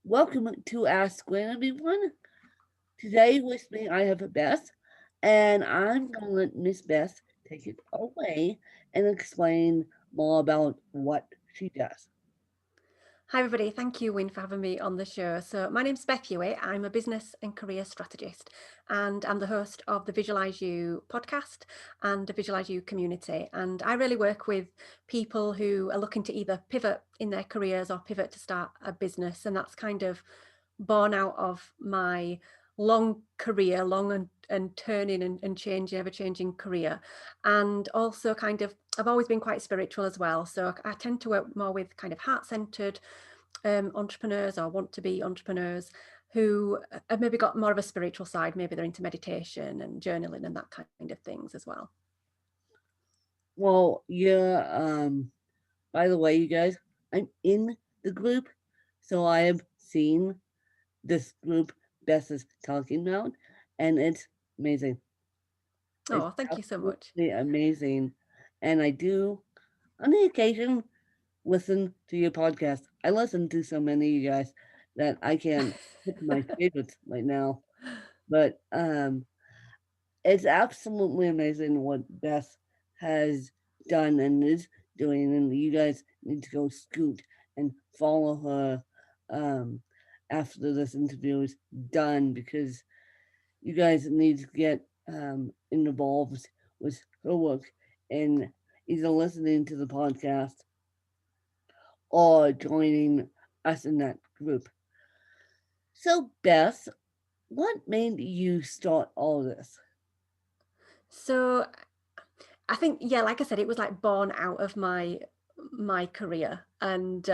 Welcome to Ask Gwen, everyone. Today with me I have Beth, and I'm going to let Miss Beth take it away and explain more about what she does. Hi, everybody. Thank you, Wynne, for having me on the show. So, my name's Beth Hewitt. I'm a business and career strategist, and I'm the host of the Visualize You podcast and the Visualize You community. And I really work with people who are looking to either pivot in their careers or pivot to start a business. And that's kind of born out of my long career, long and turning and changing, ever changing career. And also kind of, I've always been quite spiritual as well. So I tend to work more with kind of heart-centered entrepreneurs or want to be entrepreneurs who have maybe got more of a spiritual side. Maybe they're into meditation and journaling and that kind of things as well. Well, yeah, by the way, you guys, I'm in the group, so I have seen this group Beth is talking about, and it's amazing. It's Oh, thank you so much. absolutely amazing. And I do, on the occasion, listen to your podcast. I listen to so many of you guys that I can't pick my favorites right now. But it's absolutely amazing what Beth has done and is doing, and you guys need to go scoot and follow her after this interview is done because you guys need to get involved with her work and either listening to the podcast or joining us in that group. So, Beth, what made you start all this? So I think, yeah, like I said, it was like born out of my career. And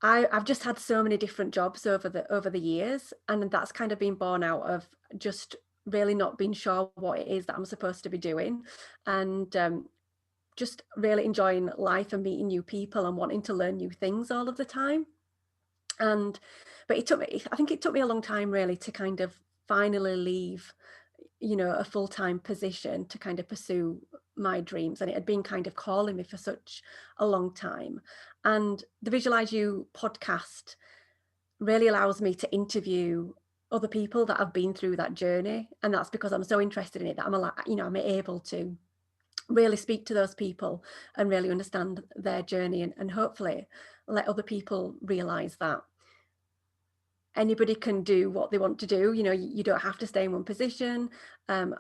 I've just had so many different jobs over the years, and that's kind of been born out of just really not being sure what it is that I'm supposed to be doing, and just really enjoying life and meeting new people and wanting to learn new things all of the time. And but I think it took me a long time really to kind of finally leave, a full-time position to kind of pursue my dreams. And it had been kind of calling me for such a long time. And the Visualize You podcast really allows me to interview other people that have been through that journey. And that's because I'm so interested in it that I'm able to really speak to those people and really understand their journey and hopefully let other people realize that anybody can do what they want to do. You don't have to stay in one position.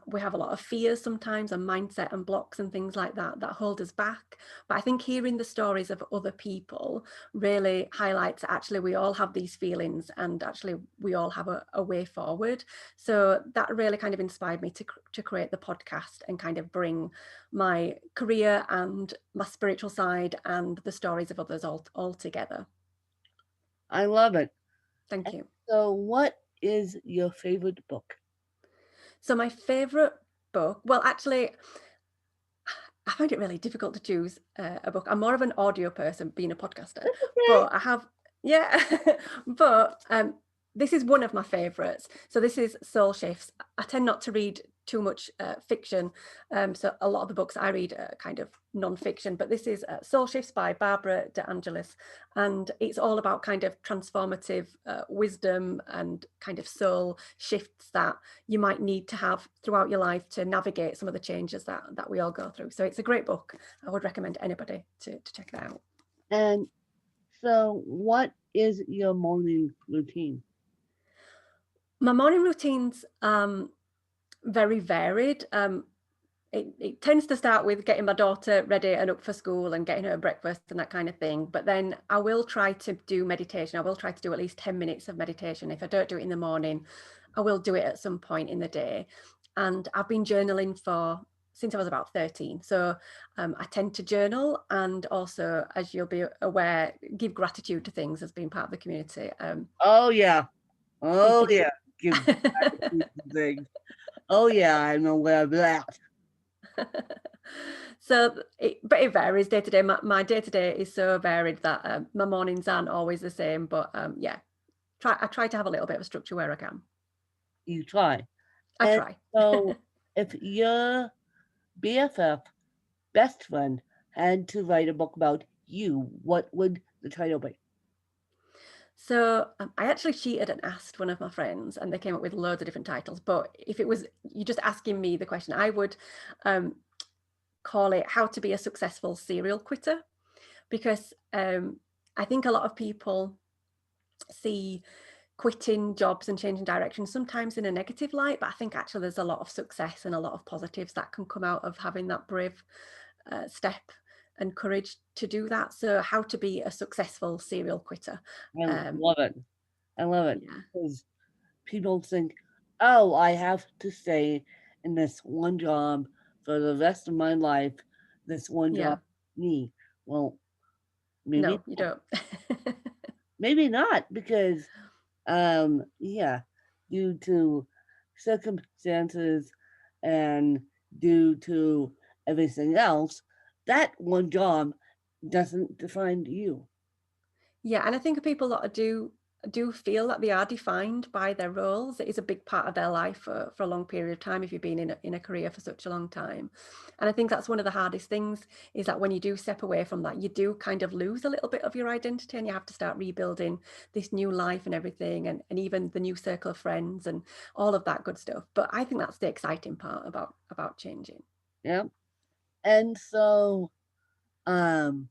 We have a lot of fears sometimes and mindset and blocks and things like that hold us back. But I think hearing the stories of other people really highlights that actually we all have these feelings and actually we all have a way forward. So that really kind of inspired me to create the podcast and kind of bring my career and my spiritual side and the stories of others all together. I love it. Thank you. So, what is your favorite book? So my favorite book, well, actually, I find it really difficult to choose a book. I'm more of an audio person, being a podcaster, Okay. but I have, yeah, but this is one of my favorites. So this is Soul Shifts. I tend not to read too much fiction. So a lot of the books I read are kind of non-fiction, but this is Soul Shifts by Barbara De Angelis. And it's all about kind of transformative wisdom and kind of soul shifts that you might need to have throughout your life to navigate some of the changes that we all go through. So it's a great book. I would recommend anybody to check it out. And so, what is your morning routine? My morning routine's very varied. It tends to start with getting my daughter ready and up for school and getting her breakfast and that kind of thing. But then I will try to do meditation. I will try to do at least 10 minutes of meditation. If I don't do it in the morning, I will do it at some point in the day. And I've been journaling since I was about 13. So I tend to journal and also, as you'll be aware, give gratitude to things as being part of the community. Oh, yeah. Oh, It's yeah. Give gratitude to things. Oh, yeah. I'm aware of that. But it varies day to day. My day to day is so varied that my mornings aren't always the same. But yeah, I try to have a little bit of a structure where I can. You try. I And try. so, if your BFF, best friend, had to write a book about you, what would the title be? So I actually cheated and asked one of my friends, and they came up with loads of different titles. But if it was you just asking me the question, I would um, call it "How to Be a Successful Serial Quitter," because I think a lot of people see quitting jobs and changing direction sometimes in a negative light, but I think actually there's a lot of success and a lot of positives that can come out of having that brave step and courage to do that. So, how to be a successful serial quitter. I Um, love it. I love it yeah, because people think, oh, I have to stay in this one job for the rest of my life. This one job, yeah, me. Well, maybe, no, you don't. maybe not because, yeah, due to circumstances and due to everything else, that one job doesn't define you. Yeah, and I think people that do feel that they are defined by their roles. It is a big part of their life for a long period of time if you've been in a career for such a long time. And I think that's one of the hardest things is that when you do step away from that, you do kind of lose a little bit of your identity and you have to start rebuilding this new life and everything and even the new circle of friends and all of that good stuff. But I think that's the exciting part about changing. Yeah. And so, um,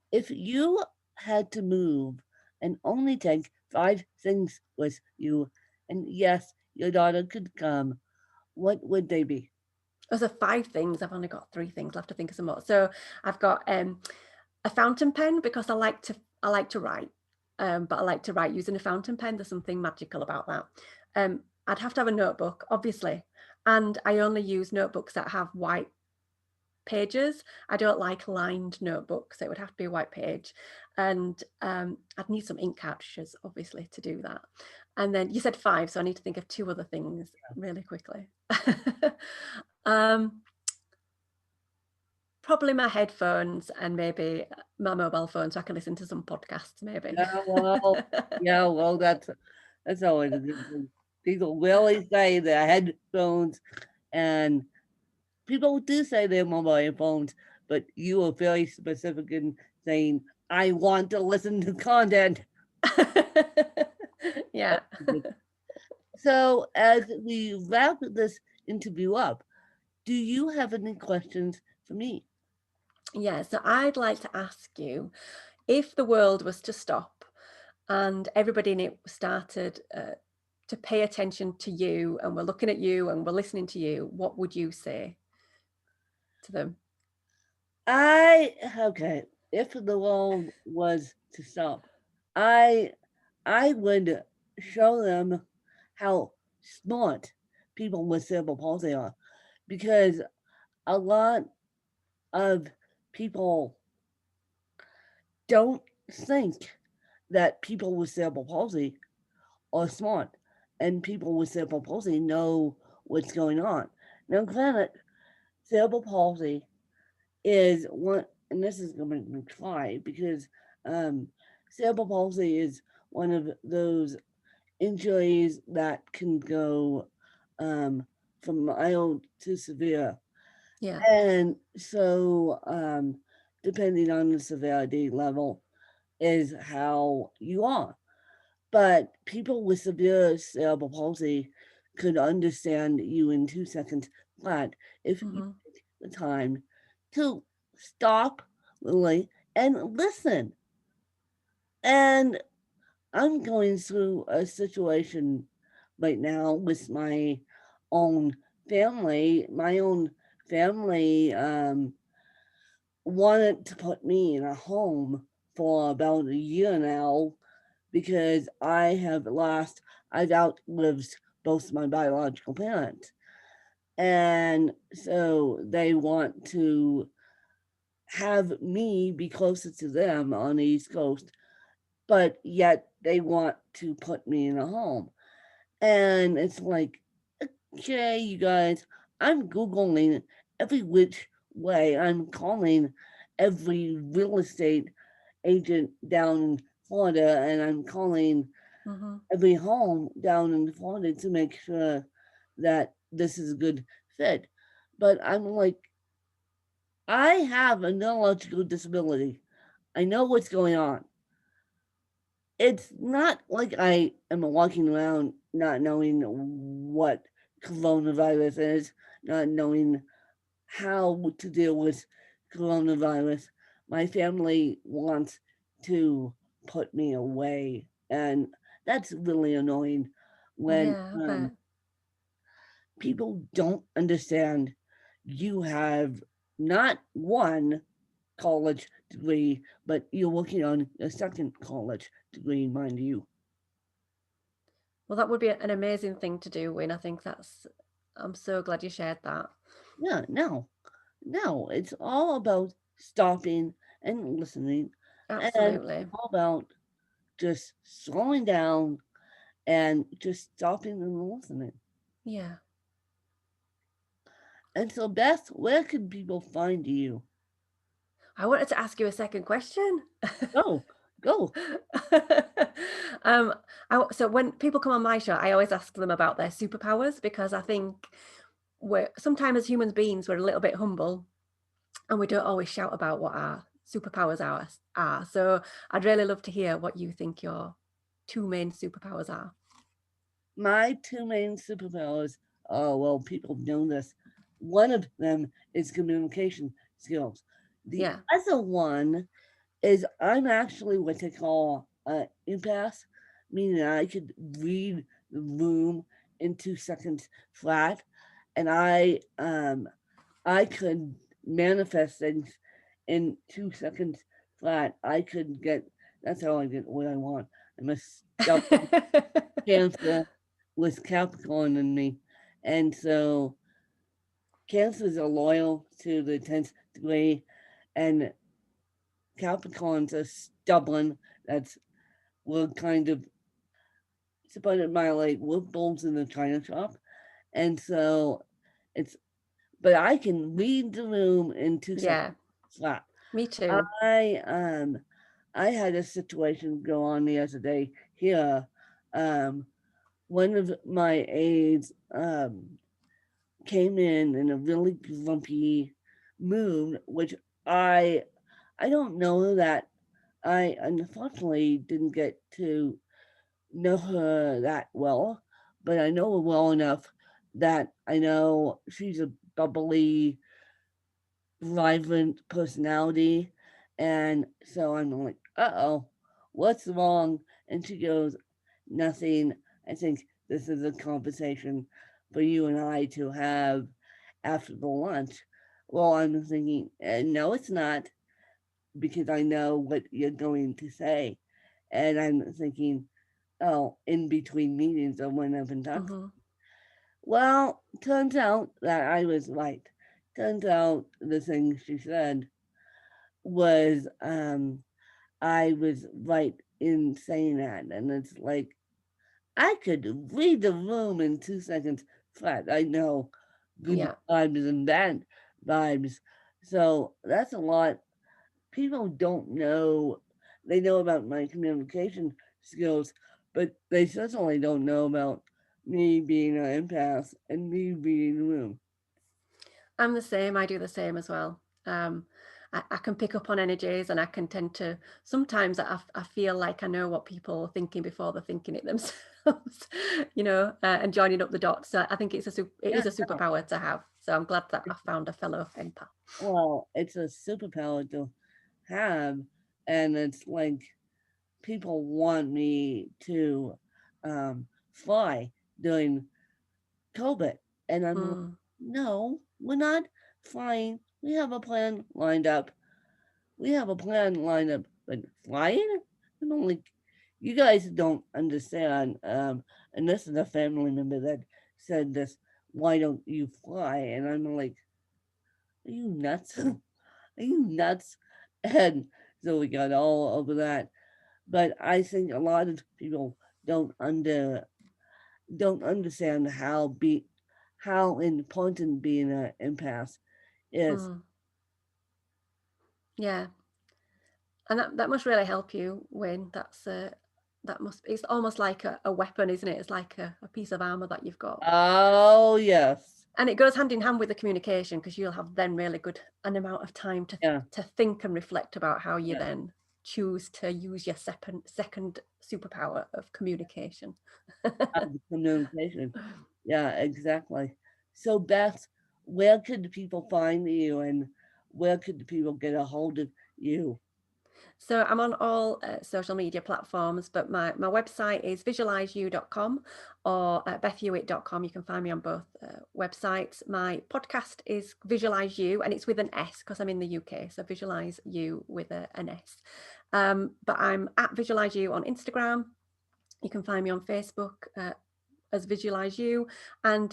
if you had to move and only take 5 things with you, and yes, your daughter could come, what would they be? Those are 5 things. I've only got 3 things left to think of some more. So I've got a fountain pen because I like to write, but I like to write using a fountain pen. There's something magical about that. I'd have to have a notebook, obviously, and I only use notebooks that have white pages. I don't like lined notebooks. It would have to be a white page, and I'd need some ink cartridges, obviously, to do that. And then you said 5, so I need to think of 2 other things really quickly. um, Probably my headphones and maybe my mobile phone so I can listen to some podcasts maybe. Yeah, well, yeah, well, that's always a good thing. People really say their headphones, and people do say their mobile phones, but you were very specific in saying, I want to listen to content. Yeah. So, as we wrap this interview up, do you have any questions for me? Yeah, so I'd like to ask you, if the world was to stop and everybody in it started to pay attention to you and we're looking at you and we're listening to you, what would you say to them? Okay, if the world was to stop, I I would show them how smart people with cerebral palsy are, because a lot of people don't think that people with cerebral palsy are smart, and people with cerebral palsy know what's going on. Now, granted, cerebral palsy is one, and this is going to try because um, cerebral palsy is one of those injuries that can go um, from mild to severe. Yeah. And so, depending on the severity level, is how you are. But people with severe cerebral palsy could understand you in 2 seconds flat if you Hmm. take the time to stop, Lily, and listen. And I'm going through a situation right now with own my own family wanted to put me in a home for about a year now because I've outlived both my biological parents. And so they want to have me be closer to them on the East Coast, but yet they want to put me in a home. And it's like, okay, you guys, I'm Googling every which way. I'm calling every real estate agent down in Florida, and I'm calling Hmm. every home down in Florida to make sure that this is a good fit. But I'm like, I have a neurological disability. I know what's going on. it's not like I am walking around not knowing what coronavirus is, not knowing how to deal with coronavirus. My family wants to put me away, and that's really annoying when Yeah, I bet. people don't understand you have not one college degree, but you're working on a second college degree, mind you. Well, that would be an amazing thing to do, Win. I think I'm so glad you shared that. Yeah, no, no, it's all about stopping and listening, and Absolutely. all about just slowing down and just stopping and listening. Yeah. And so, Beth, where can people find you? I wanted to ask you a second question. Go, go. um, so when people come on my show, I always ask them about their superpowers because I think we're sometimes as human beings we're a little bit humble and we don't always shout about what our superpowers are. So I'd really love to hear what you think your two main superpowers are. My two main superpowers, oh, well, people know this. One of them is communication skills. The Yeah. other one is I'm actually what they call impasse, meaning I could read the room in 2 seconds flat, and I could manifest things in 2 seconds flat. I could get that's how I get what I want. I'm a stubborn Cancer with Capricorn in me, and so Cancers are loyal to the 10th degree, and Capricorns are stubborn. That's we're kind of to put it mildly, we're bulls in the china shop, and so it's. But I can read the room in 2 seconds Yeah, flat. me too. I um I had a situation go on the other day here. Um, one of my aides came in a really grumpy mood, which I I don't know that I unfortunately didn't get to know her that well, but I know her well enough that I know she's a bubbly, vibrant personality. And so I'm like, oh, what's wrong? And she goes, nothing. I think this is a conversation for you and I to have after the lunch. Well, I'm thinking, no, it's not, because I know what you're going to say. And I'm thinking, oh, in between meetings or when I've been talking. Hmm. Well, turns out that I was right. Turns out the thing she said was I was right in saying that. And it's like, I could read the room in 2 seconds flat. I know good Yeah. vibes and bad vibes. So that's a lot. People don't know. They know about my communication skills, but they certainly don't know about me being an empath and me reading the room. I'm the same. I do the same as well. I can pick up on energies and I can tend to sometimes I feel like I know what people are thinking before they're thinking it themselves, and joining up the dots. So I think it Yeah, is a no. superpower to have. So I'm glad that I found a fellow empath. Well, it's a superpower to have, and it's like people want me to fly during COVID. And I'm like, Mm, no, we're not flying. We have a plan lined up. We have a plan lined up, but flying? I'm like, you guys don't understand. And this is a family member that said this. Why don't you fly? And I'm like, are you nuts? Are you nuts? And so we got all over that. But I think a lot of people don't under don't understand how important being an empath is. mm, yeah, and that must really help you, Wayne. It's almost like a weapon, isn't it? It's like a piece of armor that you've got. Oh yes, And it goes hand in hand with the communication because you'll have then really good an amount of time yeah, to think and reflect about how you yeah. then choose to use your second superpower of communication. Of the communication. Yeah, exactly. So Beth, where could people find you and where could people get a hold of you? So I'm on all social media platforms, but my website is visualizeyou.com or bethhewitt.com. You can find me on both websites. My podcast is Visualize You, and it's with an S because I'm in the UK. So Visualize You with an S. But I'm at Visualize You on Instagram. You can find me on Facebook as Visualize You, and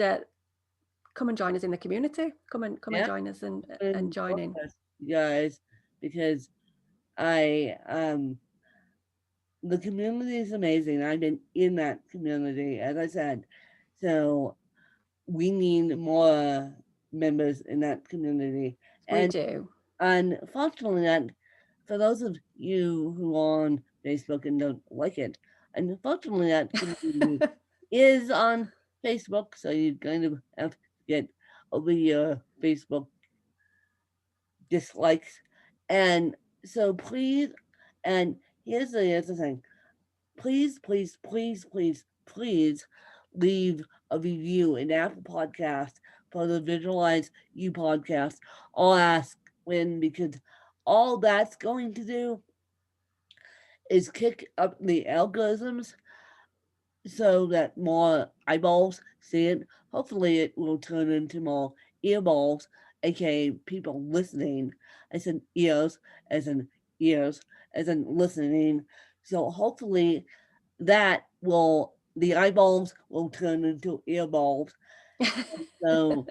come and join us in the community. Come and Yeah, join us and and join in. podcast, you guys, because I the community is amazing. I've been in that community, as I said. So we need more members in that community. We And do. unfortunately, that for those of you who are on Facebook and don't like it, unfortunately, that community is on Facebook. So you're going to have to get over your Facebook dislikes. And so please, and here's the other thing, please, please, please, please, please leave a review in Apple Podcast for the Visualize You podcast. I'll ask when, because all that's going to do is kick up the algorithms so that more eyeballs see it. Hopefully, it will turn into more earballs, aka people listening. I said ears, as in ears, as in listening. So hopefully, the eyeballs will turn into earballs. So,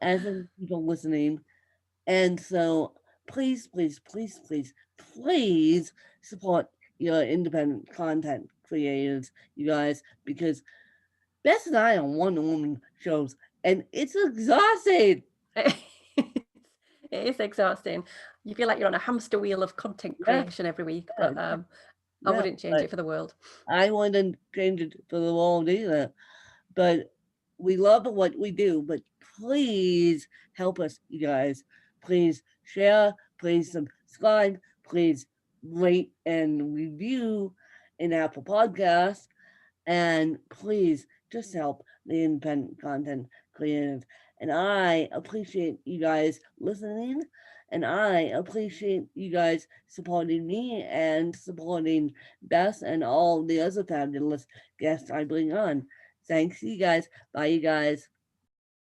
as in people listening. And so, please, please, please, please, please support your independent content creators, you guys, because Beth and I are one woman shows, and it's exhausting. It is exhausting. You feel like you're on a hamster wheel of content Yeah, creation every week, yeah, but I yeah. wouldn't change But it for the world. I wouldn't change it for the world either. But we love what we do. But please help us, you guys. Please share. Please subscribe. Please rate and review in Apple Podcasts. And please just help the independent content creators. And I appreciate you guys listening. And I appreciate you guys supporting me and supporting Beth and all the other fabulous guests I bring on. Thanks, you guys. Bye, you guys.